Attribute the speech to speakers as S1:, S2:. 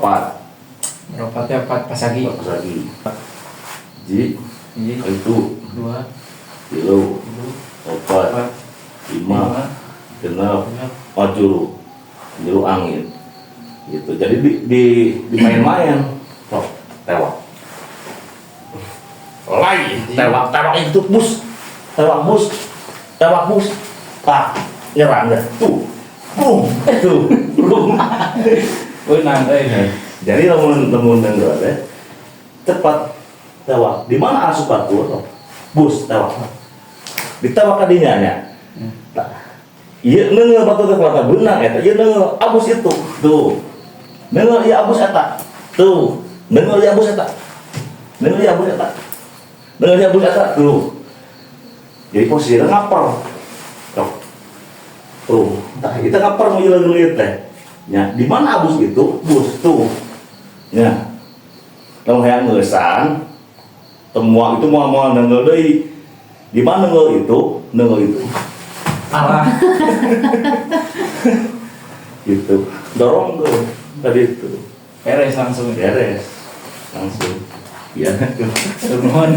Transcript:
S1: opat.
S2: Meropatnya 4 pasagi.
S1: Pas lagi. Ji itu
S2: 2
S1: tilu
S2: 3
S1: opat
S2: 4
S1: 5
S2: 5
S1: genep
S2: 6
S1: ojuru juru angin gitu. Jadi di main-main kok tewak tewak itu bus tak nyerang dah tuh boom
S2: Benang
S1: jadi temun dengar deh cepat tewak di mana asup batu bus tewak ditewak kadinya nya iya nengel batu teh kelata benang eta iya nengel abus itu tuh nengel iya abus eta tuh nengel iya abus eta tuh jadi posisi ngaper tuh tah kita ngaper mau jelas teh nya di mana abus itu bus tuh nya lamun hayang ngeusan temuang itu mau nengel deui di mana nengel itu
S2: alah
S1: gitu dorong tuh tadi itu
S2: beres langsung
S1: beres langsung ya
S2: turun